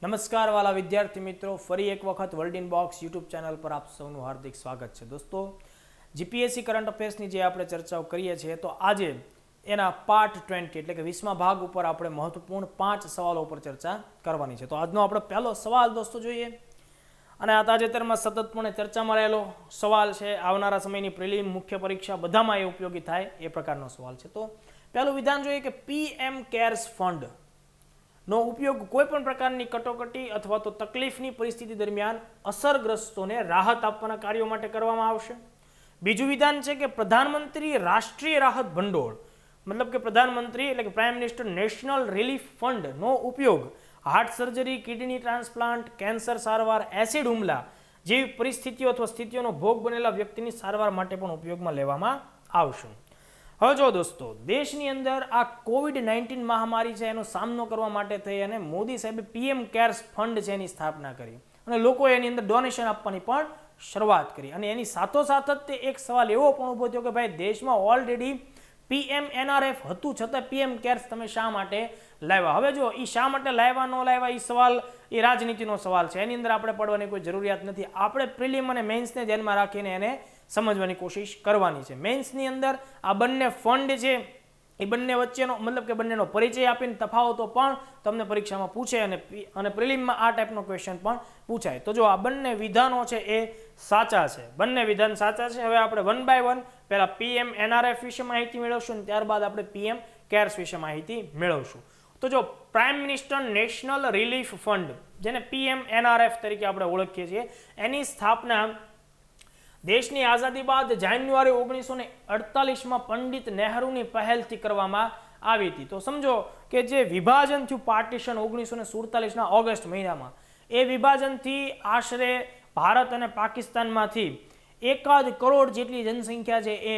નમસ્કાર વાલા વિદ્યાર્થી મિત્રો, ફરી એક વખત world in box YouTube channel પર આપ સૌનું હાર્દિક સ્વાગત છે. દોસ્તો, જીપીએસસી કરંટ અફેર્સની જે આપણે ચર્ચાઓ કરીએ છીએ, તો આજે એના પાર્ટ 20 એટલે કે 20મા ભાગ ઉપર આપણે મહત્વપૂર્ણ 5 સવાલો ઉપર ચર્ચા કરવાની છે. તો આજનો આપણો પહેલો સવાલ દોસ્તો જોઈએ, અને આ તાજેતરમાં સતતપણે ચર્ચામાં રહેલો સવાલ છે. આવનારા સમયની પ્રિલિમ, મુખ્ય પરીક્ષા બધામાં એ ઉપયોગી થાય એ પ્રકારનો સવાલ છે. તો પહેલું વિધાન જોઈએ કે પીએમ કેર્સ ફંડ નો ઉપયોગ કોઈ પણ પ્રકારની કટોકટી અથવા તો તકલીફની પરિસ્થિતિ દરમિયાન અસરગ્રસ્તોને રાહત આપવાના કાર્યો માટે કરવામાં આવશે. બીજું વિધાન છે કે પ્રધાનમંત્રી રાષ્ટ્રીય રાહત ભંડોળ મતલબ કે પ્રધાનમંત્રી એટલે કે prime minister national relief fund નો ઉપયોગ heart surgery, kidney transplant, cancer સારવાર, એસિડ હુમલા જેવી પરિસ્થિતિઓ અથવા સ્થિતિઓનો ભોગ બનેલા વ્યક્તિની સારવાર માટે પણ ઉપયોગમાં લેવામાં આવશે. હવે જો દોસ્તો, દેશની અંદર આ કોવિડ-19 મહામારી છે એનો સામનો કરવા માટે થઈ અને મોદી સાહેબે પીએમ કેર્સ ફંડ છે એની સ્થાપના કરી અને લોકોએ એની અંદર ડોનેશન આપવાની પણ શરૂઆત કરી. અને એની સાથોસાથ જ તે એક સવાલ એવો પણ ઊભો થયો કે ભાઈ, દેશમાં ઓલરેડી PMNRF હતું છતાં પીએમ કેર્સ તમે શા માટે લાવ્યા? હવે જો એ શા માટે લાવ્યા ન લાવ્યા એ સવાલ એ રાજનીતિનો સવાલ છે, એની અંદર આપણે પડવાની કોઈ જરૂરિયાત નથી. આપણે પ્રિલિમ અને મેન્સને ધ્યાનમાં રાખીને એને સમજવાની કોશિશ કરવાની છે. મેન્સની અંદર આ બંને ફંડ છે એ બંને વચ્ચેનો મતલબ કે બંનેનો પરિચય આપીને તફાવતો પણ તમને પરીક્ષામાં પૂછે અને પ્રિલિમમાં આ ટાઈપનો ક્વેશ્ચન પણ પૂછાય. તો જો આ બંને વિધાનો છે એ સાચા છે, બંને વિધાન સાચા છે. હવે આપણે વન બાય વન પહેલા PMNRF વિશે માહિતી મેળવશું અને ત્યારબાદ આપણે પીએમ કેર્સ વિશે માહિતી મેળવશું. તો જો prime minister national relief fund, જેને PMNRF તરીકે આપણે ઓળખીએ છીએ, એની સ્થાપના દેશની આઝાદી બાદ જાન્યુઆરી 1948માં પંડિત નહેરુની પહેલથી કરવામાં આવી હતી. તો સમજો કે જે વિભાજન થયું, પાર્ટીશન 1947ના ઓગસ્ટ મહિનામાં, એ વિભાજનથી આશરે ભારત અને પાકિસ્તાનમાંથી 1 કરોડ જેટલી જનસંખ્યા છે એ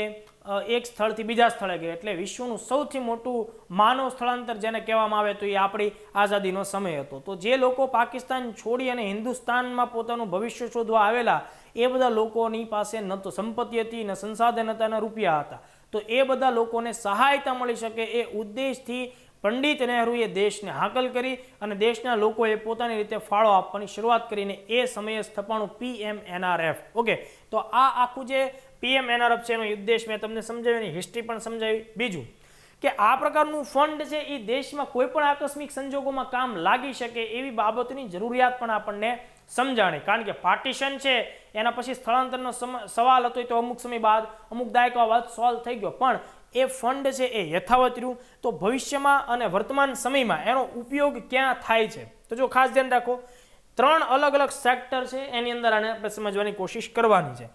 એક સ્થળથી બીજા સ્થળે ગઈ. એટલે વિશ્વનું સૌથી મોટું માનવ સ્થળાંતર જેને કહેવામાં આવે તો એ આપણી આઝાદીનો સમય હતો. તો જે લોકો પાકિસ્તાન છોડી અને હિન્દુસ્તાનમાં પોતાનું ભવિષ્ય શોધવા આવેલા, એ બધા લોકોની પાસે ન તો સંપત્તિ હતી, ન સંસાધન હતા, ન રૂપિયા હતા. તો એ બધા લોકોને સહાયતા મળી શકે એ ઉદ્દેશથી પંડિત નહેરુએ દેશને હાકલ કરી અને દેશના લોકોએ પોતાની રીતે ફાળો આપવાની શરૂઆત કરીને એ સમયે સ્થપાણું PMNRF. ઓકે, તો આ આખું જે PMNRF છે એનો ઉદ્દેશ મેં તમને સમજાવ્યો, એની હિસ્ટ્રી પણ સમજાવી. બીજું કે આ પ્રકારનું ફંડ છે એ દેશમાં કોઈ પણ આકસ્મિક સંજોગોમાં કામ લાગી શકે એવી બાબતની જરૂરિયાત પણ આપણને સમજાણી. કારણ કે પાર્ટીશન છે એના પછી સ્થળાંતરનો સવાલ હતો, તો અમુક સમય બાદ, અમુક દાયકા બાદ સોલ્વ થઈ ગયો, પણ એ ફંડ છે એ યથાવત રહ્યું. તો ભવિષ્યમાં અને વર્તમાન સમયમાં એનો ઉપયોગ ક્યાં થાય છે? તો જો ખાસ ધ્યાન રાખો, 3 અલગ અલગ સેક્ટર છે એની અંદર આને આપણે સમજવાની કોશિશ કરવાની છે.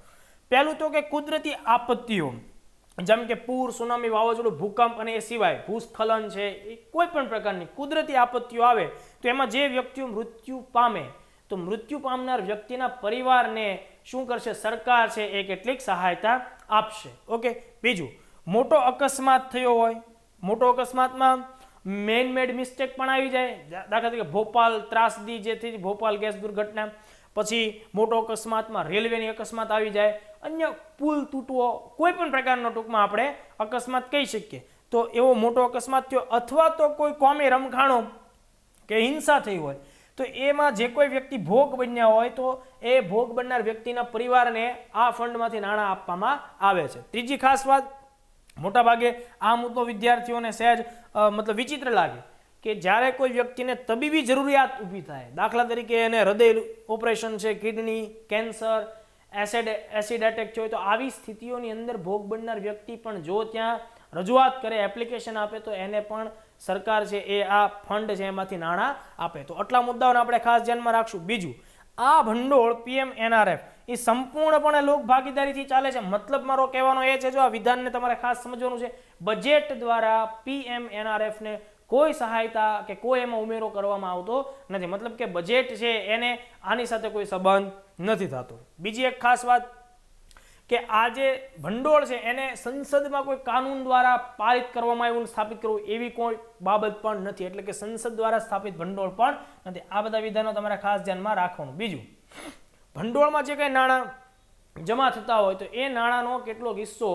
પહેલું તો કે કુદરતી આપત્તિઓ, જેમ કે પૂર, સુનામી, વાવાઝોડું, ભૂકંપ અને એ સિવાય ભૂસ્ખલન છે, એ કોઈ પણ પ્રકારની કુદરતી આપત્તિઓ આવે તો એમાં જે વ્યક્તિઓ મૃત્યુ પામે, તો મૃત્યુ પામનાર વ્યક્તિના પરિવારને શું કરશે? સરકાર છે એ કેટલીક સહાયતા આપશે. ઓકે. બીજું, મોટો અકસ્માત થયો હોય, મોટો અકસ્માતમાં મેન મેડ મિસ્ટેક પણ આવી જાય, દાખલા તરીકે ભોપાલ ત્રાસદી જે થઈ, ભોપાલ ગેસ દુર્ઘટના, પછી મોટો અકસ્માતમાં રેલવેની અકસ્માત આવી જાય, અન્ય પુલ તૂટવો, કોઈ પણ પ્રકારનો ટૂંકમાં આપણે અકસ્માત કહી શકીએ. તો એવો મોટો અકસ્માત થયો, અથવા તો કોઈ કોમી રમખાણો કે હિંસા થઈ હોય, તો એમાં જે કોઈ વ્યક્તિ ભોગ બન્યા હોય તો એ ભોગ બનનાર વ્યક્તિના પરિવારને આ ફંડમાંથી નાણાં આપવામાં આવે છે. ત્રીજી ખાસ વાત, મોટાભાગે આ મુદ્દો વિદ્યાર્થીઓને સહેજ મતલબ વિચિત્ર લાગે કે જ્યારે કોઈ વ્યક્તિને તબીબી જરૂરિયાત ઊભી થાય, દાખલા તરીકે એને હૃદય ઓપરેશન છે, કિડની, કેન્સર, એસિડ એટેક થયો હોય, તો આવી સ્થિતિઓની અંદર ભોગ બનનાર વ્યક્તિ પણ જો ત્યાં રજૂઆત કરે, એપ્લિકેશન આપે, તો એને પણ સરકાર છે એ આ ફંડ છે એમાંથી નાણાં આપે. તો આટલા મુદ્દાઓને આપણે ખાસ ધ્યાનમાં રાખશું. બીજું, આ ભંડોળ PMNRF એ સંપૂર્ણપણે લોક ભાગીદારીથી ચાલે છે. મતલબ મારો કહેવાનો એ છે, જો આ વિધાનને તમારે ખાસ સમજવાનું છે, બજેટ દ્વારા PMNRF ને કોઈ સહાયતા કે કોઈ એમાં ઉમેરો કરવામાં આવતો નથી. મતલબ કે બજેટ છે એને આની સાથે કોઈ સંબંધ નથી થતો. બીજી એક ખાસ વાત કે આ જે ભંડોળ છે એને સંસદમાં કોઈ કાનૂન દ્વારા પારિત કરવામાં આવ્યું, સ્થાપિત કરવું એવી કોઈ બાબત પણ નથી. એટલે કે સંસદ દ્વારા સ્થાપિત ભંડોળ પણ નથી. આ બધા વિધાનો તમારે ખાસ ધ્યાનમાં રાખવાનું. બીજું, ભંડોળમાં જે કંઈ નાણાં જમા થતા હોય તો એ નાણાંનો કેટલો હિસ્સો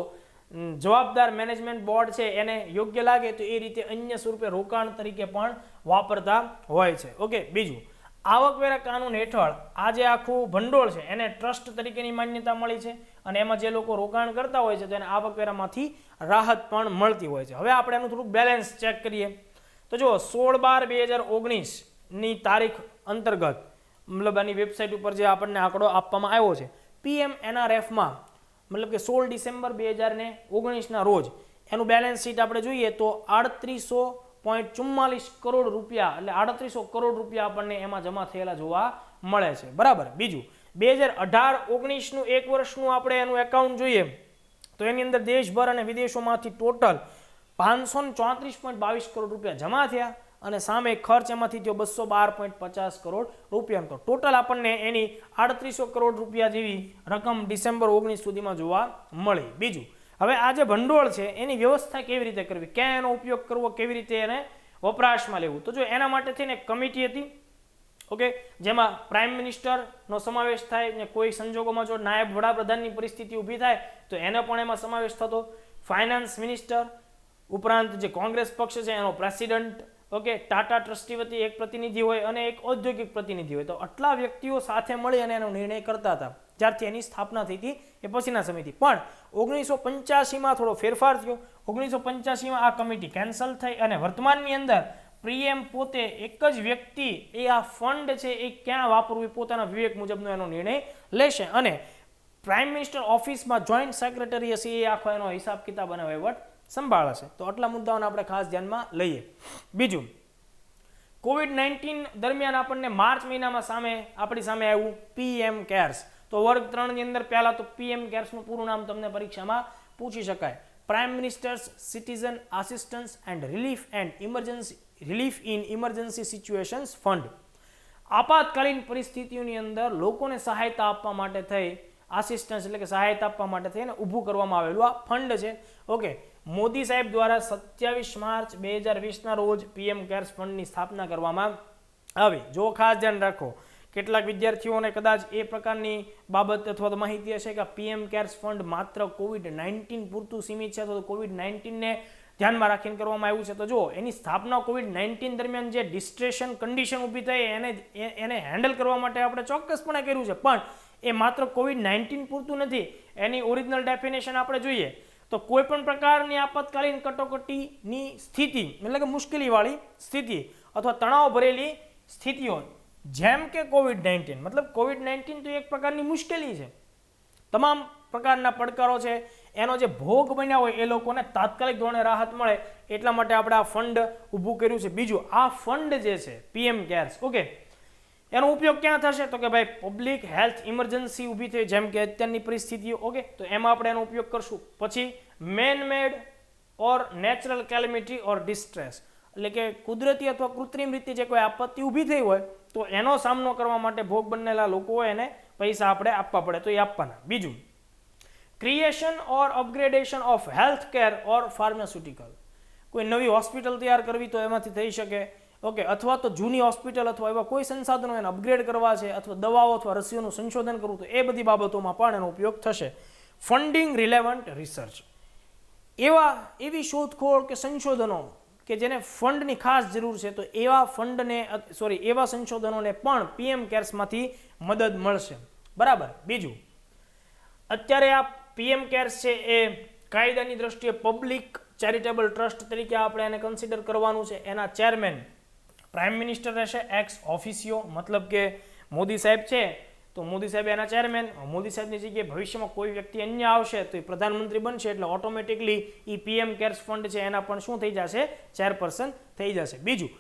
જવાબદાર મેનેજમેન્ટ બોર્ડ છે એને યોગ્ય લાગે તો એ રીતે અન્ય સ્વરૂપે રોકાણ તરીકે પણ વાપરતા હોય છે. ઓકે. બીજું, આવકવેરા કાનૂન હેઠળ આ જે આખું ભંડોળ છે એને ટ્રસ્ટ તરીકેની માન્યતા મળી છે અને એમાં જે લોકો રોકાણ કરતા હોય છે તેને આવકવેરામાંથી રાહત પણ મળતી હોય છે. હવે આપણે એનું થોડુંક બેલેન્સ ચેક કરીએ તો જો 16/12/2019ની તારીખ અંતર્ગત મતલબ આની વેબસાઇટ ઉપર જે આપણને આંકડો આપવામાં આવ્યો છે PMNRFમાં મતલબ કે 16 ડિસેમ્બર 2019ના રોજ એનું બેલેન્સ શીટ આપણે જોઈએ તો 38.44 કરોડ રૂપિયા એટલે 3800 કરોડ રૂપિયા આપણને એમાં જમા થયેલા જોવા મળે છે. બરાબર. બીજું 2018-19નું એક વર્ષનું આપણે એનું એકાઉન્ટ જોઈએ તો એની અંદર દેશભર અને વિદેશોમાંથી ટોટલ 534.22 કરોડ રૂપિયા જમા થયા અને સામે ખર્ચ એમાંથી થયો 212.50 કરોડ રૂપિયા. તો ટોટલ આપણને એની 3800 કરોડ રૂપિયા જેવી રકમ ડિસેમ્બર 19 સુધીમાં જોવા મળી. બીજું, હવે આ જે ભંડોળ છે એની વ્યવસ્થા કેવી રીતે કરવી, ક્યાં એનો ઉપયોગ કરવો, કેવી રીતે એને વપરાશમાં લેવું, તો જો એના માટે થઈને એક કમિટી હતી, ઓકે, જેમાં પ્રાઇમ મિનિસ્ટરનો સમાવેશ થાય ને કોઈ સંજોગોમાં જો નાયબ વડાપ્રધાનની પરિસ્થિતિ ઊભી થાય તો એનો પણ એમાં સમાવેશ થતો, ફાઇનાન્સ મિનિસ્ટર ઉપરાંત જે કોંગ્રેસ પક્ષ છે એનો પ્રેસિડન્ટ, ઓકે, ટાટા ટ્રસ્ટી વતી એક પ્રતિનિધિ હોય અને એક ઔદ્યોગિક પ્રતિનિધિ હોય. તો આટલા વ્યક્તિઓ સાથે મળી અને એનો નિર્ણય કરતા હતા જ્યારથી એની સ્થાપના થઈ હતી એ પછીના સમયથી. પણ 1985માં થોડો ફેરફાર થયો. 1985માં આ કમિટી કેન્સલ થઈ અને વર્તમાનની અંદર પીએમ પોતે એક જ વ્યક્તિ એ આ ફંડ છે એ ક્યાં વાપરવું પોતાના વિવેક મુજબનો એનો નિર્ણય લેશે અને પ્રાઇમ મિનિસ્ટર ઓફિસમાં જોઈન્ટ સેક્રેટરી હશે એ આખો એનો હિસાબ કિતાબ અને વહીવટ સંભાળશે. તો આટલા મુદ્દાઓને આપણે ખાસ ધ્યાનમાં લઈએ. બીજું, COVID-19 દરમિયાન આપણને માર્ચ મહિનામાં આપણી સામે આવ્યું PM કેર્સ. તો વર્ગ 3 ની અંદર પહેલા તો PM કેર્સનું પૂરું નામ તમને પરીક્ષામાં પૂછી શકાય, prime minister's citizen assistance and relief in emergency situations fund. આપાતકાલીન પરિસ્થિતિઓની અંદર લોકોને સહાયતા આપવા માટે થઈ આસિસ્ટન્સ એટલે કે સહાયતા આપવા માટે થઈને ઊભું કરવામાં આવેલું આ ફંડ છે. ઓકે, મોદી સાહેબ દ્વારા 27 માર્ચ 2020ના રોજ PM કેર્સ ફંડની સ્થાપના કરવામાં આવી. જો ખાસ ધ્યાન રાખો, કેટલાક વિદ્યાર્થીઓને કદાચ એ પ્રકારની બાબત અથવા તો માહિતી હશે કે PM કેર્સ ફંડ માત્ર COVID-19 પૂરતું સીમિત છે, તો COVID-19ને ધ્યાનમાં રાખીને કરવામાં આવ્યું છે. તો જો એની સ્થાપના COVID-19 દરમિયાન જે ડિસ્ટ્રેશન કન્ડિશન ઊભી થઈ એને હેન્ડલ કરવા માટે આપણે ચોક્કસપણે કર્યું છે, પણ એ માત્ર COVID-19 પૂરતું નથી. એની ઓરિજિનલ ડેફિનેશન આપણે જોઈએ તો કોઈ પણ પ્રકારની આપાતકાલીન કટોકટીની સ્થિતિ એટલે કે મુશ્કેલીવાળી સ્થિતિ અથવા તણાવ ભરેલી સ્થિતિઓ જેમ કે COVID-19, મતલબ COVID-19 તો એક પ્રકારની મુશ્કેલી છે, તમામ પ્રકારના પડકારો છે, એનો જે ભોગ બન્યા હોય એ લોકોને તાત્કાલિક ધોરણે રાહત મળે એટલા માટે આપણે આ ફંડ ઊભું કર્યું છે. બીજું, આ ફંડ જે છે PM કેર્સ, ઓકે, એનો ઉપયોગ ક્યાં થશે તો કે ભાઈ પબ્લિક હેલ્થ ઇમરજન્સી ઊભી થઈ જેમ કે અત્યારની પરિસ્થિતિઓ, ઓકે, તો એમાં આપણે એનો ઉપયોગ કરશું. પછી મેન મેડ ઓર નેચરલ કેલેમિટી ઓર ડિસ્ટ્રેસ એટલે કે કુદરતી અથવા કૃત્રિમ રીતે જે કોઈ આપત્તિ ઊભી થઈ હોય તો એનો સામનો કરવા માટે ભોગ બનેલા લોકો હોય એને પૈસા આપણે આપવા પડે તો એ આપવાના. બીજું, creation or upgradation of health care or pharmaceutical, કોઈ નવી હોસ્પિટલ તૈયાર કરવી તો એમાંથી થઈ શકે, ઓકે, અથવા તો જૂની હોસ્પિટલ અથવા એવા કોઈ સંસાધનો એને અપગ્રેડ કરવા છે અથવા દવાઓ અથવા રસીઓનું સંશોધન કરવું તો એ બધી બાબતોમાં પણ એનો ઉપયોગ થશે. ફંડિંગ રિલેવન્ટ રિસર્ચ, એવી શોધખોળ કે સંશોધનો કે જેને ફંડની ખાસ જરૂર છે તો એવા સંશોધનોને પણ PM કેર્સમાંથી મદદ મળશે. બરાબર. બીજું, અત્યારે આ PM કેર્સ છે એ કાયદાની દ્રષ્ટિએ પબ્લિક ચેરિટેબલ ટ્રસ્ટ તરીકે આપણે એને કન્સિડર કરવાનું છે. એના ચેરમેન પ્રાઇમ મિનિસ્ટર રહેશે એક્સ ઓફિસિયો, મતલબ કે મોદી સાહેબ છે તો મોદી સાહેબ એના ચેરમેન. મોદી સાહેબની જગ્યાએ ભવિષ્યમાં કોઈ વ્યક્તિ અન્ય આવશે તો એ પ્રધાનમંત્રી બનશે એટલે ઓટોમેટિકલી એ PM કેર્સ ફંડ છે એના પણ શું થઈ જશે, ચેરપર્સન થઈ જશે. બીજું,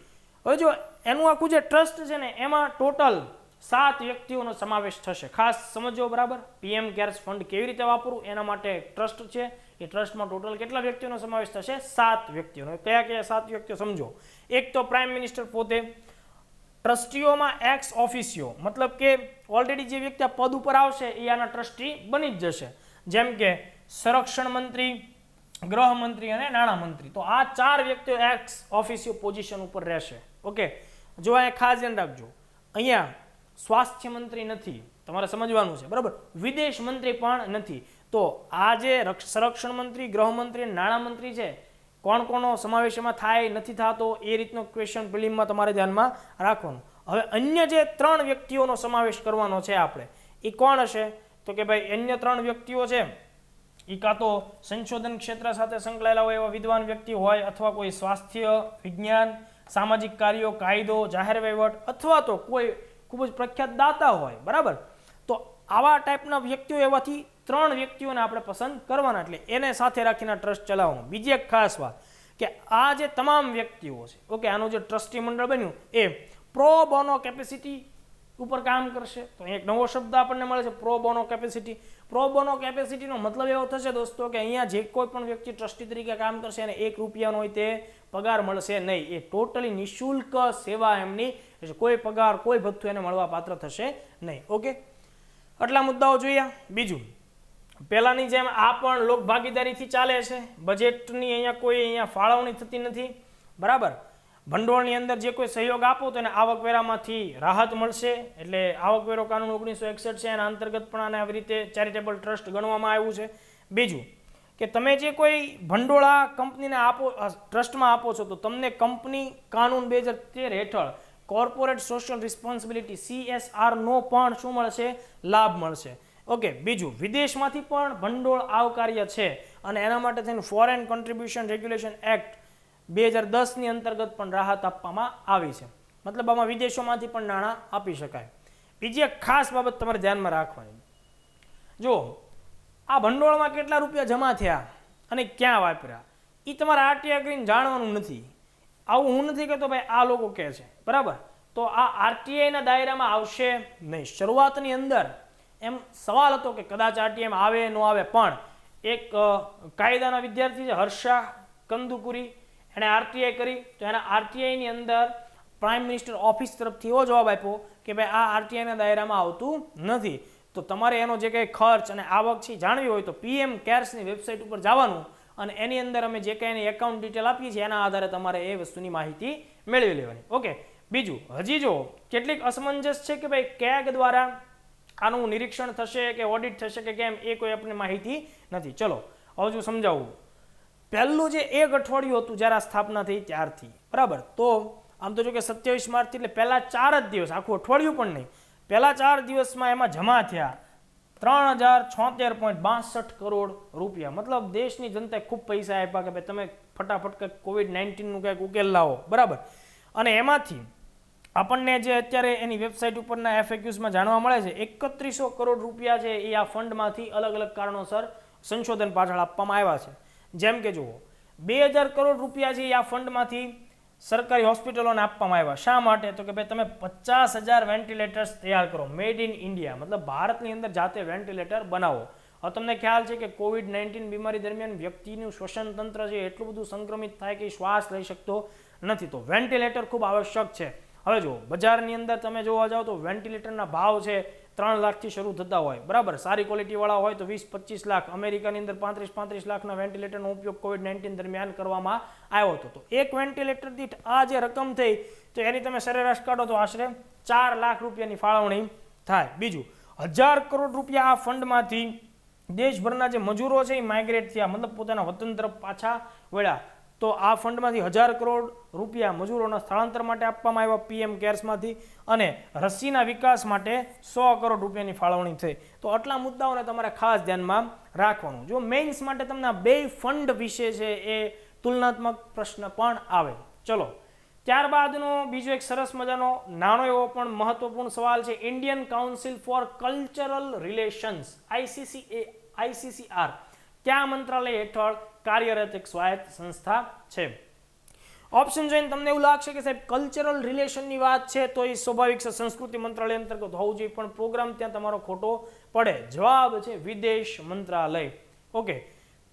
હવે જો એનું આખું જે ટ્રસ્ટ છે ને એમાં ટોટલ 7 વ્યક્તિઓનો સમાવેશ થશે. ખાસ સમજો, બરાબર. PM કેર્સ ફંડ કેવી રીતે વાપરવું એના માટે ટ્રસ્ટ છે, એ ટ્રસ્ટમાં ટોટલ કેટલા વ્યક્તિઓનો સમાવેશ થશે, 7 વ્યક્તિઓનો. કયા 7 વ્યક્તિઓ સમજો. એક તો પ્રાઇમ મિનિસ્ટર પોતે, ટ્રસ્ટીઓમાં એક્સ ઓફિસિયો મતલબ કે ઓલરેડી જે વ્યક્તિ આ પદ ઉપર આવશે એ આના ટ્રસ્ટી બની જ જશે, જેમ કે સંરક્ષણ મંત્રી, ગૃહમંત્રી અને નાણામંત્રી. તો આ 4 વ્યક્તિઓ એક્સ ઓફિસિયો પોઝિશન ઉપર રહેશે. ઓકે, જો આ ખાસ ધ્યાન રાખજો, અહીંયા સ્વાસ્થ્ય મંત્રી નથી, તમારે સમજવાનું છે, બરાબર. વિદેશ મંત્રી પણ નથી. તો આ જે સંરક્ષણ મંત્રી, ગૃહમંત્રી, નાણામંત્રી છે, કોણ કોનો સમાવેશ એમાં થાય નથી થતો એ રીતનો ક્વેશ્ચન પ્રિલિમમાં તમારે ધ્યાનમાં રાખવાનું. હવે અન્ય જે 3 વ્યક્તિઓનો સમાવેશ કરવાનો છે આપણે, એ કોણ હશે? તો કે ભાઈ અન્ય 3 વ્યક્તિઓ છે એ કાં તો સંશોધન ક્ષેત્ર સાથે સંકળાયેલા હોય એવા વિદ્વાન વ્યક્તિ હોય, અથવા કોઈ સ્વાસ્થ્ય, વિજ્ઞાન, સામાજિક કાર્યો, કાયદો, જાહેર વહીવટ, અથવા તો કોઈ ખૂબ જ પ્રખ્યાત દાતા હોય, બરાબર? તો આવા ટાઈપના વ્યક્તિઓ, એવાથી 3 વ્યક્તિઓને આપણે પસંદ કરવાના, એટલે એને સાથે રાખીને ટ્રસ્ટ ચલાવવાનું. બીજી એક ખાસ વાત કે આ જે તમામ વ્યક્તિઓ છે, ઓકે, આનું જે ટ્રસ્ટી મંડળ બન્યું એ પ્રો બોનો કેપેસિટી ઉપર કામ કરશે. તો એક નવો શબ્દ આપણને મળે છે, pro bono capacity. Pro bono કેપેસિટીનો મતલબ એવો થશે દોસ્તો કે અહીંયા જે કોઈ પણ વ્યક્તિ ટ્રસ્ટી તરીકે કામ કરશે અને 1 રૂપિયાનો હોય તે પગાર મળશે નહીં. એ ટોટલી નિઃશુલ્ક સેવા એમની, કોઈ પગાર, કોઈ ભથ્થું એને મળવા પાત્ર થશે નહીં. ઓકે, આટલા મુદ્દાઓ જોયા. બીજું, પહેલાની જેમ આ પણ લોક ભાગીદારીથી ચાલે છે. બજેટની અહીંયા ફાળવણી થતી નથી, બરાબર? ભંડોળની અંદર જે કોઈ સહયોગ આપો તો એને આવકવેરામાંથી રાહત મળશે. એટલે આવકવેરો કાનૂન 1961 છે, એના અંતર્ગત પણ આને આવી રીતે ચેરિટેબલ ટ્રસ્ટ ગણવામાં આવ્યું છે. બીજું કે તમે જે કોઈ ભંડોળ આ કંપનીને આપો, ટ્રસ્ટમાં આપો છો, તો તમને કંપની કાનૂન 2013 હેઠળ કોર્પોરેટ સોશિયલ રિસ્પોન્સિબિલિટી CSR નો પણ શું મળશે? લાભ મળશે. ઓકે, બીજું, વિદેશમાંથી પણ ભંડોળ આવકાર્ય છે અને એના માટે થઈને ફોરેન કોન્ટ્રીબ્યુશન રેગ્યુલેશન એક્ટ 2010 ની અંતર્ગત પણ રાહત આપવામાં આવી છે. મતલબ આમાં વિદેશોમાંથી પણ નાણાં આપી શકાય. બીજી એક ખાસ બાબત તમારે ધ્યાનમાં રાખવાની, જો આ ભંડોળમાં કેટલા રૂપિયા જમા થયા અને ક્યાં વાપર્યા, એ તમારે RTI કરીને જાણવાનું નથી. આવું હું નથી કહેતો ભાઈ આ લોકો કહે છે, બરાબર? તો આ RTIના દાયરામાં આવશે નહીં. શરૂઆતની અંદર એમ સવાલ હતો કે કદાચ RTIમાં આવે ન આવે, પણ એક કાયદાના વિદ્યાર્થી છે હર્ષા કંદુકુરી, એણે RTI કરી, તો એના RTIની અંદર પ્રાઇમ મિનિસ્ટર ઓફિસ તરફથી એવો જવાબ આપ્યો કે ભાઈ આ RTIના દાયરામાં આવતું નથી. તો તમારે એનો જે કંઈ ખર્ચ અને આવક છે જાણવી હોય તો PM કેર્સની વેબસાઇટ ઉપર જવાનું અને એની અંદર અમે જે કંઈ એની એકાઉન્ટ ડિટેલ આપીએ છીએ એના આધારે તમારે એ વસ્તુની માહિતી મેળવી લેવાની. ઓકે, બીજું, હજી જો કેટલીક અસમંજસ છે કે ભાઈ CAG દ્વારા આનું નિરીક્ષણ થશે કે ઓડિટ થશે કે કેમ, એ કોઈ આપણને માહિતી નથી. ચલો હવે જો સમજાવું. પહેલું જે 1 અઠવાડિયું હતું જ્યારે આ સ્થાપના થઈ ત્યારથી, બરાબર? તો આમ તો જો કે 27 માર્ચથી, એટલે પહેલા 4 જ દિવસ, આખું અઠવાડિયું પણ નહીં, પહેલા 4 દિવસમાં એમાં જમા થયા 3076.62 કરોડ રૂપિયા. મતલબ દેશની જનતાએ ખૂબ પૈસા આપ્યા કે ભાઈ તમે ફટાફટ કંઈક COVID-19નું કંઈક ઉકેલ લાવો, બરાબર? અને એમાંથી આપણને જે અત્યારે એની વેબસાઇટ ઉપરના FAQsમાં જાણવા મળે છે 3100 કરોડ રૂપિયા છે એ આ ફંડમાંથી અલગ અલગ કારણોસર સંશોધન પાછળ આપવામાં આવ્યા છે. જેમ કે જુઓ, 2000 કરોડ રૂપિયા છે એ આ ફંડમાંથી સરકારી હોસ્પિટલોને આપવામાં આવ્યા. શા માટે? તો કે ભાઈ તમે 50,000 વેન્ટિલેટર્સ તૈયાર કરો, મેડ ઇન ઇન્ડિયા, મતલબ ભારતની અંદર જાતે વેન્ટિલેટર બનાવો. હવે તમને ખ્યાલ છે કે COVID-19 બીમારી દરમિયાન વ્યક્તિનું શ્વસન તંત્ર છે એટલું બધું સંક્રમિત થાય કે શ્વાસ લઈ શકતો નથી, તો વેન્ટિલેટર ખૂબ આવશ્યક છે. હવે જો બજારની અંદર તમે જોવા જાઓ તો વેન્ટિલેટરના ભાવ છે 3 લાખથી શરૂ થતા હોય, બરાબર? સારી ક્વોલિટીવાળા હોય તો 20-25 લાખ. અમેરિકાની અંદર 35 લાખના વેન્ટિલેટરનો ઉપયોગ COVID-19 દરમિયાન કરવામાં આવ્યો હતો. તો એક વેન્ટિલેટર દીઠ આ જે રકમ થઈ, તો એની તમે સરેરાશ કાઢો તો આશરે 4 લાખ રૂપિયાની ફાળવણી થાય. બીજું, 1000 કરોડ રૂપિયા આ ફંડમાંથી દેશભરના જે મજૂરો છે એ માઇગ્રેટ થયા, મતલબ પોતાના વતન તરફ પાછા વળ્યા, તો આ ફંડમાંથી 1000 કરોડ રૂપિયા મજૂરોના સ્થળાંતર માટે આપવામાં આવ્યા PM કેર્સમાંથી, અને રસીના વિકાસ માટે 100 કરોડ રૂપિયાની ફાળવણી થઈ. તો આટલા મુદ્દાઓને તમારે ખાસ ધ્યાનમાં રાખવાનું. જો મેઇન્સ માટે તમને આ 2 ફંડ વિશે છે એ તુલનાત્મક પ્રશ્ન પણ આવે. ચલો, ત્યારબાદનો બીજો એક સરસ મજાનો નાનો એવો પણ મહત્વપૂર્ણ સવાલ છે. Indian council four cultural relations ICCR કયા મંત્રાલય હેઠળ કાર્યરત એક સ્વાયત્ત સંસ્થા છે? ઓપ્શન જોઈને તમને એવું લાગશે કે સાહેબ કલ્ચરલ રિલેશનની વાત છે તો એ સ્વાભાવિક છે સંસ્કૃતિ મંત્રાલય અંતર્ગત હોવું જોઈએ, પણ પ્રોગ્રામ ત્યાં તમારો ખોટો પડે. જવાબ છે વિદેશ મંત્રાલય. ઓકે,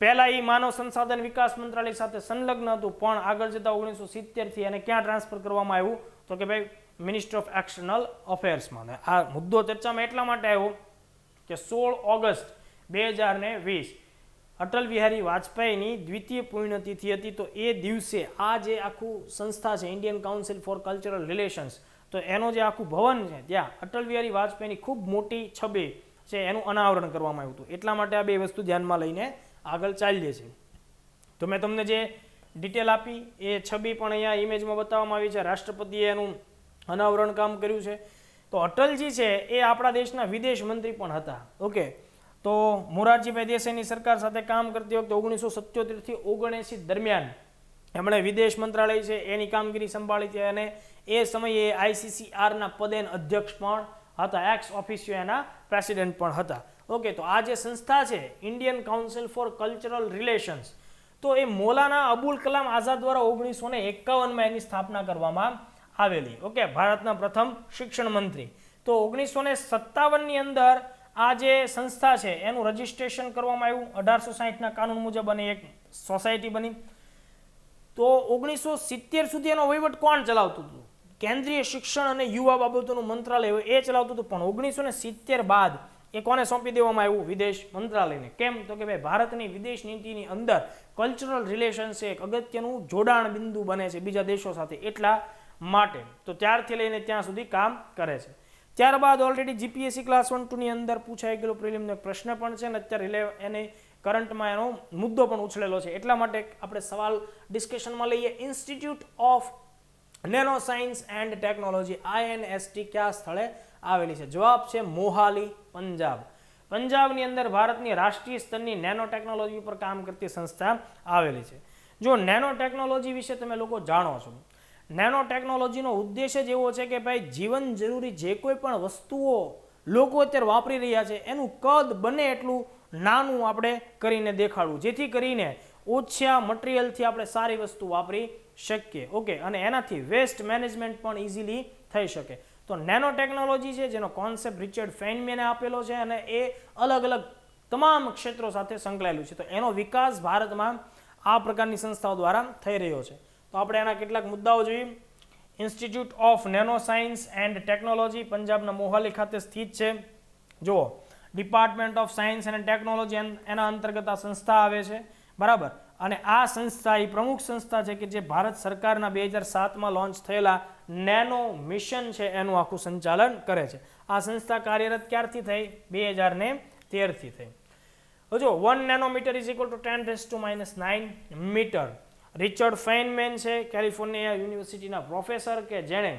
પહેલા એ માનવ સંસાધન વિકાસ મંત્રાલય સાથે સંલગ્ન હતું, પણ આગળ જતા 1970 થી એને ક્યાં ટ્રાન્સફર કરવામાં આવ્યું? તો કે ભાઈ મિનિસ્ટ્રી ઓફ એક્સટર્નલ અફેર્સમાં. આ મુદ્દો ચર્ચામાં એટલા માટે આવ્યો કે 16 ઓગસ્ટ 2020 અટલ બિહારી વાજપેયીની દ્વિતીય પુણ્યતિથિ હતી. તો એ દિવસે આ જે આખું સંસ્થા છે Indian council four cultural relations, તો એનો જે આખું ભવન છે ત્યાં અટલ બિહારી વાજપેયીની ખૂબ મોટી છબી છે એનું અનાવરણ કરવામાં આવ્યું હતું. એટલા માટે આ 2 વસ્તુ ધ્યાનમાં લઈને આગળ ચાલીએ છીએ. તો મેં તમને જે ડિટેલ આપી એ છબી પણ અહીંયા ઇમેજમાં બતાવવામાં આવી છે. રાષ્ટ્રપતિએ એનું અનાવરણ કામ કર્યું છે. તો અટલજી છે એ આપણા દેશના વિદેશ મંત્રી પણ હતા. ઓકે, તો મોરારજીભાઈ દેસાઈની સરકાર સાથે કામ કરતી વખતે 1977 થી 1979 દરમિયાન એમણે વિદેશ મંત્રાલય છે એની કામગીરી સંભાળી હતી અને એ સમયે ICCRના પદે અધ્યક્ષ પણ હતા, એક્સ ઓફિસિયો એના પ્રેસિડેન્ટ પણ હતા. ઓકે, તો આ જે સંસ્થા છે Indian council four cultural relations, તો એ મૌલાના અબુલ કલામ આઝાદ દ્વારા 1951માં એની સ્થાપના કરવામાં આવેલી. ઓકે, ભારતના પ્રથમ શિક્ષણ મંત્રી. તો 1957ની અંદર આ જે સંસ્થા છે એનું રજિસ્ટ્રેશન કરવામાં આવ્યું. 1860ના કાનૂન મુજબ અને એક સોસાયટી બની. તો 1970 સુધી એનો વહીવટ કોણ ચલાવતું હતું? કેન્દ્રીય શિક્ષણ અને યુવા બાબતોનું મંત્રાલય એ ચલાવતું હતું. પણ 1970 બાદ એ કોને સોંપી દેવામાં આવ્યું? વિદેશ મંત્રાલયને. કેમ? તો કે ભાઈ ભારતની વિદેશ નીતિની અંદર કલ્ચરલ રિલેશન્સ એક અગત્યનું જોડાણ બિંદુ બને છે બીજા દેશો સાથે, એટલા માટે. તો ત્યારથી લઈને ત્યાં સુધી કામ કરે છે. ત્યારબાદ ઓલરેડી GPSC ક્લાસ 1-2ની અંદર પૂછાઈ ગયેલો પ્રિલિમનો પ્રશ્ન પણ છે અને અત્યારે એને કરંટમાં એનો મુદ્દો પણ ઉછળેલો છે. એટલા માટે આપણે સવાલ ડિસ્કશનમાં લઈએ. Institute of nano science and technology INST કયા સ્થળે આવેલી છે? જવાબ છે મોહાલી, પંજાબ. પંજાબની અંદર ભારતની રાષ્ટ્રીય સ્તરની નેનો ટેકનોલોજી પર કામ કરતી સંસ્થા આવેલી છે. જો નેનો ટેકનોલોજી વિશે તમે લોકો જાણો છો, નેનો ટેકનોલોજીનો ઉદ્દેશ્ય જ એવો છે કે ભાઈ જીવન જરૂરી જે કોઈ પણ વસ્તુઓ લોકો અત્યારે વાપરી રહ્યા છે એનું કદ બને એટલું નાનું આપણે કરીને દેખાડવું, જેથી કરીને ઓછા મટીરિયલથી આપણે સારી વસ્તુ વાપરી શકીએ. ઓકે, અને એનાથી વેસ્ટ મેનેજમેન્ટ પણ ઇઝીલી થઈ શકે. તો નેનો ટેકનોલોજી છે જેનો કોન્સેપ્ટ રિચર્ડ ફેઇનમેને આપેલો છે અને એ અલગ અલગ તમામ ક્ષેત્રો સાથે સંકળાયેલું છે. તો એનો વિકાસ ભારતમાં આ પ્રકારની સંસ્થાઓ દ્વારા થઈ રહ્યો છે. તો આપણે એના કેટલાક મુદ્દાઓ જોઈએ. Institute of nano science and technology પંજાબના મોહાલી ખાતે સ્થિત છે. જુઓ, department of science and technology એના અંતર્ગત આ સંસ્થા આવે છે, બરાબર. અને આ સંસ્થા એ પ્રમુખ સંસ્થા છે કે જે ભારત સરકારના 2007માં લોન્ચ થયેલા નેનો મિશન છે એનું આખું સંચાલન કરે છે. આ સંસ્થા કાર્યરત ક્યારથી થઈ? 2013થી થઈ. જો 1 nanometre is equal to 10⁻⁹ metre. Richard Feynman છે કેલિફોર્નિયા યુનિવર્સિટીના પ્રોફેસર કે જેણે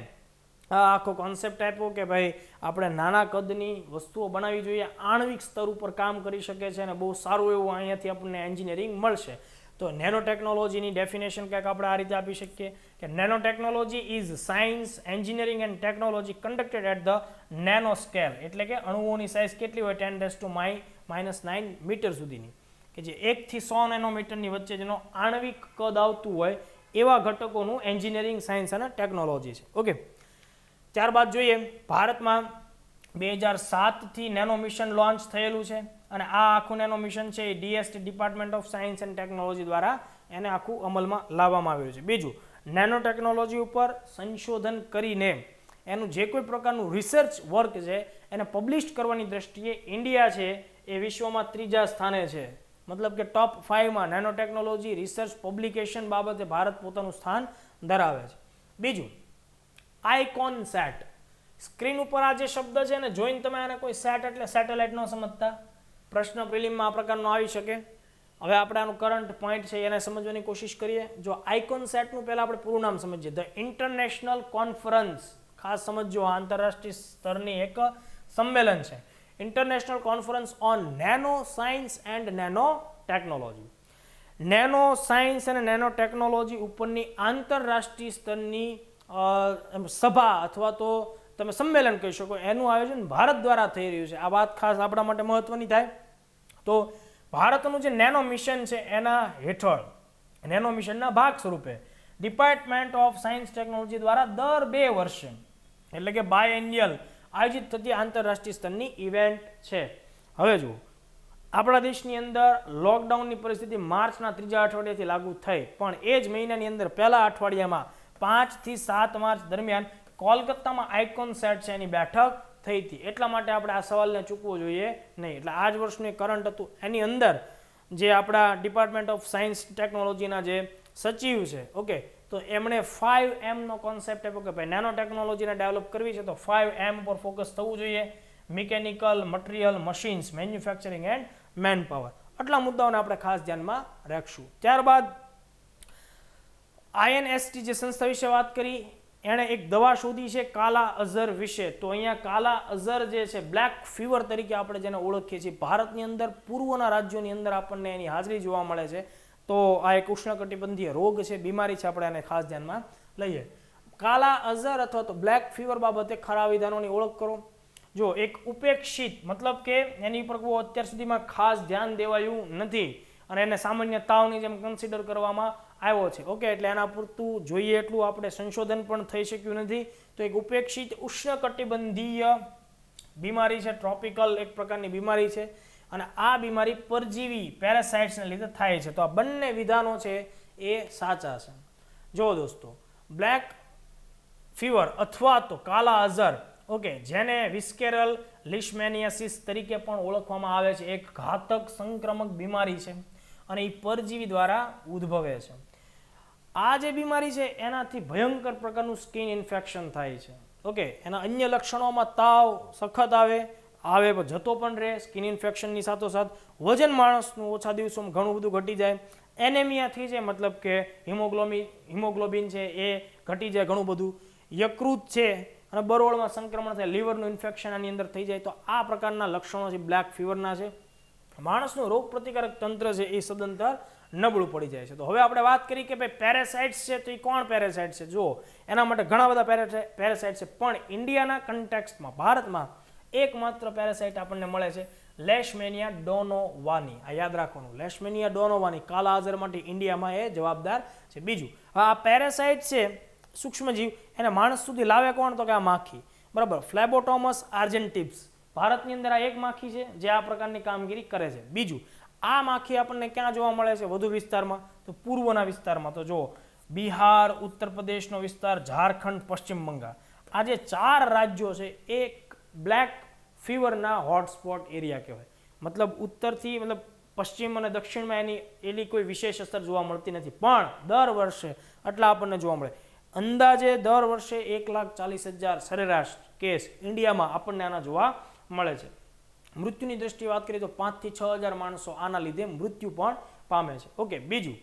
આ આખો કોન્સેપ્ટ આપ્યો કે ભાઈ આપણે નાના કદની વસ્તુઓ બનાવવી જોઈએ, આણ્વિક સ્તર ઉપર કામ કરી શકે છે અને બહુ સારું એવું અહીંયાથી આપણને એન્જિનિયરિંગ મળશે. તો નેનો ટેકનોલોજીની ડેફિનેશન કંઈક આપણે આ રીતે આપી શકીએ કે nano technology is science, engineering and technology conducted at the nano scale. એટલે કે અણુઓની સાઇઝ કેટલી હોય? 10⁻⁹ મીટર સુધીની, કે જે 1 થી 100 નેનોમીટરની વચ્ચે જેનો આણ્વિક કદ આવતું હોય એવા ઘટકોનું એન્જિનિયરિંગ સાયન્સ અને ટેકનોલોજી છે. ઓકે, ત્યારબાદ જોઈએ ભારતમાં 2007થી નેનો મિશન લોન્ચ થયેલું છે અને આ આખું નેનો મિશન છે એ DST department of science and technology દ્વારા એને આખું અમલમાં લાવવામાં આવ્યું છે. બીજું, નેનો ટેકનોલોજી ઉપર સંશોધન કરીને એનું જે કોઈ પ્રકારનું રિસર્ચ વર્ક છે એને પબ્લિશ કરવાની દ્રષ્ટિએ ઇન્ડિયા છે એ વિશ્વમાં 3જા સ્થાને છે. મતલબ કે ટોપ 5માં નેનો ટેકનોલોજી રિસર્ચ પબ્લિકેશન બાબતે ભારત પોતાનું સ્થાન ધરાવે છે. બીજું, આઇકોન સેટ. સ્ક્રીન ઉપર આ જે શબ્દ છે ને જોઈને તમે આને કોઈ સેટ એટલે સેટેલાઇટ ન સમજતા. પ્રશ્ન પ્રિલિમમાં આ પ્રકારનો આવી શકે. હવે આપણે આનું કરંટ પોઈન્ટ છે એને સમજવાની કોશિશ કરીએ. જો આઇકોન સેટનું પહેલાં આપણે પૂરું નામ સમજીએ, ધ ઇન્ટરનેશનલ કોન્ફરન્સ. ખાસ સમજો, આંતરરાષ્ટ્રીય સ્તરની એક સંમેલન છે, international conference on nano science and nano technology. Nano science અને નેનો ટેકનોલોજી ઉપરની આંતરરાષ્ટ્રીય સ્તરની સભા અથવા તો તમે સંમેલન કહી શકો, એનું આયોજન ભારત દ્વારા થઈ રહ્યું છે. આ વાત ખાસ આપણા માટે મહત્વની થાય. તો ભારતનું જે નેનો મિશન છે એના હેઠળ નેનો મિશનના ભાગ સ્વરૂપે ડિપાર્ટમેન્ટ ઓફ સાયન્સ ટેકનોલોજી દ્વારા દર 2 વર્ષે એટલે કે બાયએન્યુઅલ આયોજિત થતી આંતરરાષ્ટ્રીય સ્તરની ઇવેન્ટ છે. હવે જુઓ, આપણા દેશની અંદર લોકડાઉનની પરિસ્થિતિ માર્ચના 3જા અઠવાડિયાથી લાગુ થઈ, પણ એ જ મહિનાની અંદર પહેલા અઠવાડિયામાં 5 થી 7 માર્ચ દરમિયાન કોલકાતામાં આઇકોન સેટ છે એની બેઠક થઈ હતી. એટલા માટે આપણે આ સવાલને ચૂકવો જોઈએ નહીં. એટલે આ જ વર્ષનું કરંટ હતું એની અંદર જે આપણા ડિપાર્ટમેન્ટ ઓફ સાયન્સ ટેકનોલોજીના જે સચિવ છે, ઓકે, તો એમણે 5M નો કોન્સેપ્ટ આપ્યો કે ભાઈ નેનો ટેકનોલોજીને ડેવલપ કરવી છે તો 5M પર ફોકસ થવું જોઈએ. Mechanical, material, machines, manufacturing and man power. આટલા મુદ્દાઓને આપણે ખાસ ધ્યાનમાં રાખશું. ત્યારબાદ INST જે સંસ્થા વિશે વાત કરી એણે એક દવા શોધી છે કાલા અઝર વિશે. તો અહીંયા કાલા અઝર જે છે બ્લેક ફીવર તરીકે આપણે જેને ઓળખીએ છીએ, ભારતની અંદર પૂર્વના રાજ્યોની અંદર આપણને એની હાજરી જોવા મળે છે. તો આ એક ઉષ્ણકટિબંધીય રોગ છે, બીમારી છે, આપણે એને ખાસ ધ્યાનમાં લઈએ. કાલા અઝર અથવા તો બ્લેક ફીવર બાબતે ખરા વિધાનોની ઓળખ કરો. જો એક ઉપેક્ષિત મતલબ કે એની પર કોઈ અત્યાર સુધીમાં ખાસ ધ્યાન દેવાયું નથી અને એને સામાન્ય તાવની જેમ કન્સિડર કરવામાં આવ્યો છે. ઓકે, એટલે એના પૂરતું જોઈએ એટલું આપણે સંશોધન પણ થઈ શક્યું નથી. તો એક ઉપેક્ષિત ઉષ્ણકટિબંધીય બીમારી છે, ટ્રોપિકલ એક પ્રકારની બીમારી છે અને આ બીમારી પરજીવી પેરાસાઇટ્સને લીધે થાય છે. તો આ બંને વિધાનો છે એ સાચા છે. જો દોસ્તો, બ્લેક ફીવર અથવા તો કાલા અઝર, ઓકે, જેને વિસ્કેરલ લીશમેનિયાસિસ તરીકે પણ ઓળખવામાં આવે છે, એક ઘાતક સંક્રમક બીમારી છે અને એ પરજીવી દ્વારા ઉદ્ભવે છે. આ જે બીમારી છે એનાથી ભયંકર પ્રકારનું સ્કિન ઇન્ફેક્શન થાય છે. ઓકે, એના અન્ય લક્ષણોમાં તાવ સખત આવે પણ જતો પણ રહે. સ્કિન ઇન્ફેક્શનની સાથોસાથ વજન માણસનું ઓછા દિવસોમાં ઘણું બધું ઘટી જાય. એનેમિયા થઈ જાય, મતલબ કે હિમોગ્લોબિન છે એ ઘટી જાય ઘણું બધું. યકૃત છે અને બરોળમાં સંક્રમણ થાય, લીવરનું ઇન્ફેક્શન આની અંદર થઈ જાય. તો આ પ્રકારના લક્ષણો છે બ્લેક ફીવરના છે. માણસનું રોગ પ્રતિકારક તંત્ર છે એ સદંતર નબળું પડી જાય છે. તો હવે આપણે વાત કરી કે ભાઈ પેરાસાઇટ્સ છે, તો એ કોણ પેરાસાઇટ છે? જો એના માટે ઘણા બધા પેરાસાઇટ છે, પણ ઇન્ડિયાના કન્ટેક્સ્ટમાં, ભારતમાં એકમાત્ર પેરાસાઇટ આપણને મળે છે લેશમેનિયા ડોનોવાની. આ યાદ રાખવાનું, લેશમેનિયા ડોનોવાની કાલા અઝર માટે ઇન્ડિયામાં એ જવાબદાર છે. બીજું, આ પેરાસાઇટ છે સૂક્ષ્મજીવ, એને માણસ સુધી લાવે કોણ? તો કે આ માખી, બરાબર, ફ્લેબોટોમસ આર્જેન્ટિપ્સ. ભારતની અંદર આ એક માખી છે જે આ પ્રકારની કામગીરી કરે છે. બીજું, આ માખી આપણને ક્યાં જોવા મળે છે વધુ વિસ્તારમાં? તો પૂર્વના વિસ્તારમાં. તો જુઓ, બિહાર, ઉત્તર પ્રદેશનો વિસ્તાર, ઝારખંડ, પશ્ચિમ બંગાળ, આ જે 4 રાજ્યો છે એ બ્લેક ફીવરના હોટસ્પોટ એરિયા કહેવાય. મતલબ ઉત્તરથી મતલબ પશ્ચિમ અને દક્ષિણમાં એની કોઈ વિશેષ અસર જોવા મળતી નથી, પણ દર વર્ષે આટલા આપણને જોવા મળે. અંદાજે દર વર્ષે 1,40,000 સરેરાશ કેસ ઇન્ડિયામાં આપણને આના જોવા મળે છે. મૃત્યુની દ્રષ્ટિએ વાત કરીએ તો 5 થી 6,000 માણસો આના લીધે મૃત્યુ પણ પામે છે. ઓકે, બીજું,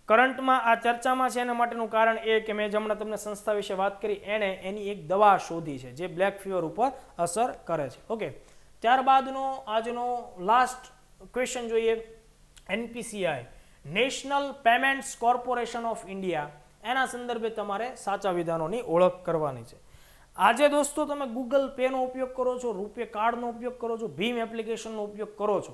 કરંટમાં આ ચર્ચામાં છે એના માટેનું કારણ એ કે મેં હમણાં તમને સંસ્થા વિશે વાત કરી, એણે એની એક દવા શોધી છે જે બ્લેક ફીવર ઉપર અસર કરે છે. ઓકે, ત્યારબાદનો આજનો લાસ્ટ ક્વેશ્ચન જોઈએ. NPCI, national payments corporation of India, એના સંદર્ભે તમારે સાચા વિધાનોની ઓળખ કરવાની છે. આજે દોસ્તો તમે ગૂગલ પેનો ઉપયોગ કરો છો, રૂપે કાર્ડનો ઉપયોગ કરો છો, ભીમ એપ્લિકેશનનો ઉપયોગ કરો છો,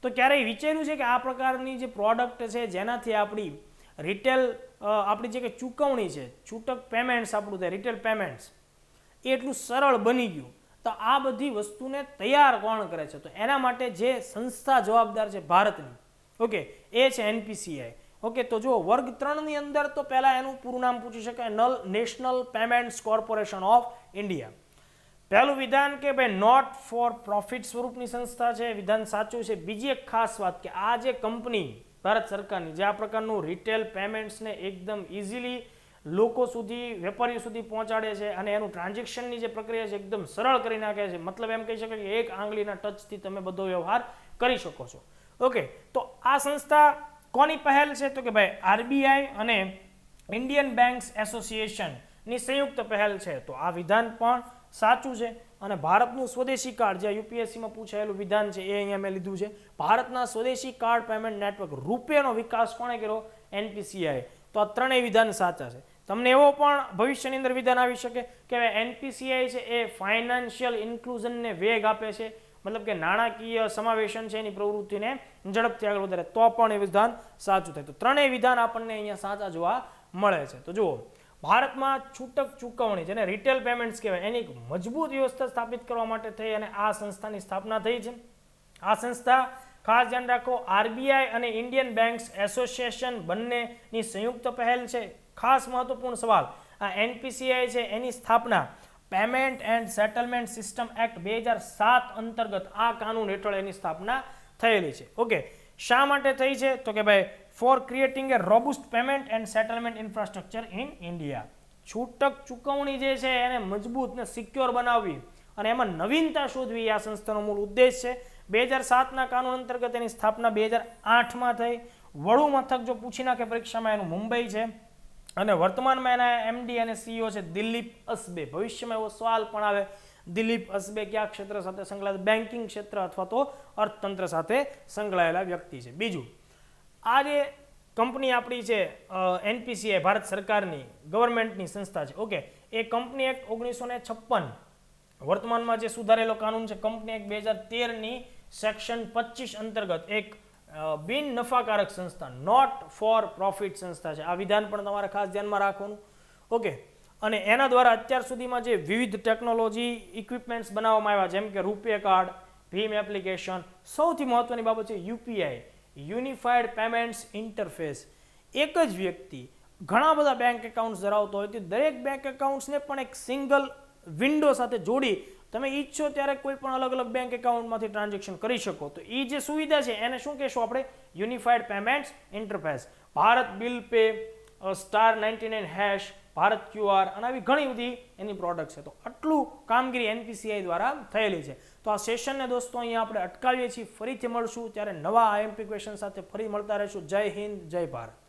તો ક્યારેય વિચાર્યું છે કે આ પ્રકારની જે પ્રોડક્ટ છે જેનાથી આપણી રિટેલ આપણી જે કે ચૂકવણી છે, છૂટક પેમેન્ટ્સ આપણું થાય, રિટેલ પેમેન્ટ્સ એ એટલું સરળ બની ગયું? તો આ બધી વસ્તુને તૈયાર કોણ કરે છે? તો એના માટે જે સંસ્થા જવાબદાર છે ભારતની, ઓકે, એ છે NPCI. ઓકે, તો જો વર્ગ 3ની અંદર તો પહેલાં એનું પૂરું નામ પૂછી શકાય, national payments corporation of India. પહેલું વિધાન કે ભાઈ નોટ ફોર પ્રોફિટ સ્વરૂપની સંસ્થા છે, વિધાન સાચું છે. બીજી એક ખાસ વાત કે આ જે કંપની ભારત સરકારની જે આ પ્રકારનું રિટેલ પેમેન્ટ્સને એકદમ ઇઝીલી લોકો સુધી, વેપારીઓ સુધી પહોંચાડે છે અને એનું ટ્રાન્ઝેક્શનની જે પ્રક્રિયા છે એકદમ સરળ કરી નાખે છે. મતલબ એમ કહી શકાય કે એક આંગળીના ટચથી તમે બધો વ્યવહાર કરી શકો છો. ઓકે, તો આ સંસ્થા કોની પહેલ છે? તો કે ભાઈ RBI અને ઇન્ડિયન બેંક્સ એસોસિએશનની સંયુક્ત પહેલ છે. તો આ વિધાન પણ સાચું છે. અને ભારતનું સ્વદેશી કાર્ડ, જે UPSCમાં પૂછાયેલું વિધાન છે એ અહીંયા મેં લીધું છે. ભારતના સ્વદેશી કાર્ડ પેમેન્ટ નેટવર્ક રૂપેનો વિકાસ કોણે કર્યો? NPCI. તો આ ત્રણેય વિધાન સાચા છે. તમને એવો પણ ભવિષ્યની અંદર વિધાન આવી શકે કે NPCI છે એ ફાઇનાન્શિયલ ઇન્ક્લુઝનને વેગ આપે છે, મતલબ કે નાણાકીય સમાવેશન છે એની પ્રવૃત્તિને ઝડપથી આગળ વધારે, તો પણ એ વિધાન સાચું થાય. તો ત્રણેય વિધાન આપણને અહીંયા સાચા જોવા મળે છે. તો જુઓ, ભારતમાં છૂટક ચૂકવણી જેને રિટેલ પેમેન્ટ્સ કહેવાય એની એક મજબૂત વ્યવસ્થા સ્થાપિત કરવા માટે થઈ અને આ સંસ્થાની સ્થાપના થઈ છે. આ સંસ્થા ખાસ ધ્યાન રાખો, RBI અને ઇન્ડિયન બેંક્સ એસોસિએશન બંનેની સંયુક્ત પહેલ છે. ખાસ મહત્વપૂર્ણ સવાલ, આ NPCI છે એની સ્થાપના payment and settlement system act 2007 અંતર્ગત આ કાનૂન હેઠળ એની સ્થાપના થયેલી છે. ઓકે, શા માટે થઈ છે? તો કે ભાઈ four creating A robust payment and settlement infrastructure in India. છૂટક ચૂકવણી જે છે એને મજબૂત ને સિક્યોર બનાવવી અને એમાં નવીનતા શોધવી આ સંસ્થાનો મૂળ ઉદ્દેશ છે. 2007ના કાનૂન અંતર્ગત એની સ્થાપના 2008માં થઈ. વડું મથક જો પૂછી નાખે પરીક્ષામાં એનું મુંબઈ છે. અને વર્તમાનમાં એના એમડી અને સીઈઓ છે દિલીપ અસબે. ભવિષ્યમાં એવો સવાલ પણ આવે, દિલીપ અસબે કયા ક્ષેત્ર સાથે સંકળાયેલા? બેન્કિંગ ક્ષેત્ર અથવા તો અર્થતંત્ર સાથે સંકળાયેલા વ્યક્તિ છે. બીજું, આ જે કંપની આપણી છે એનપીસીઆઈ, ભારત સરકારની ગવર્મેન્ટની સંસ્થા છે, ઓકે, એ કંપની એક્ટ 1956 વર્તમાનમાં જે સુધારેલો કાનૂન છે કંપની એક્ટ 2013ની સેક્શન 25 અંતર્ગત એક બિન નફાકારક સંસ્થા, નોટ ફોર પ્રોફિટ સંસ્થા છે. આ વિધાન પણ તમારે ખાસ ધ્યાનમાં રાખવાનું, ઓકે. અને એના દ્વારા અત્યાર સુધીમાં જે વિવિધ ટેકનોલોજી ઇક્વિપમેન્ટ્સ બનાવવામાં આવ્યા, જેમ કે રૂપે કાર્ડ, ભીમ એપ્લિકેશન, સૌથી મહત્વની બાબત છે યુપીઆઈ, યુનિફાઈડ પેમેન્ટ્સ ઇન્ટરફેસ. એક જ વ્યક્તિ ઘણા બધા બેંક એકાઉન્ટ્સ ધરાવતો હોય તો દરેક બેંક એકાઉન્ટ્સને પણ એક સિંગલ વિન્ડો સાથે જોડી તમે ઈચ્છો ત્યારે કોઈ પણ અલગ અલગ બેંક એકાઉન્ટમાંથી ટ્રાન્ઝેક્શન કરી શકો. તો એ જે સુવિધા છે એને શું કહેશું આપણે? Unified payments interface. Bharat bill pay, *99#, Bharat QR અને આવી ઘણી બધી એની પ્રોડક્ટ છે. તો આટલું કામગીરી એનપીસીઆઈ દ્વારા થયેલી છે. તો આ સેશનને દોસ્તો અહીંયા આપણે અટકાવીએ છીએ. ફરીથી મળશું ત્યારે નવા IMP ક્વેશ્ચન સાથે ફરી મળતા રહીશું. જય હિન્દ, જય ભારત.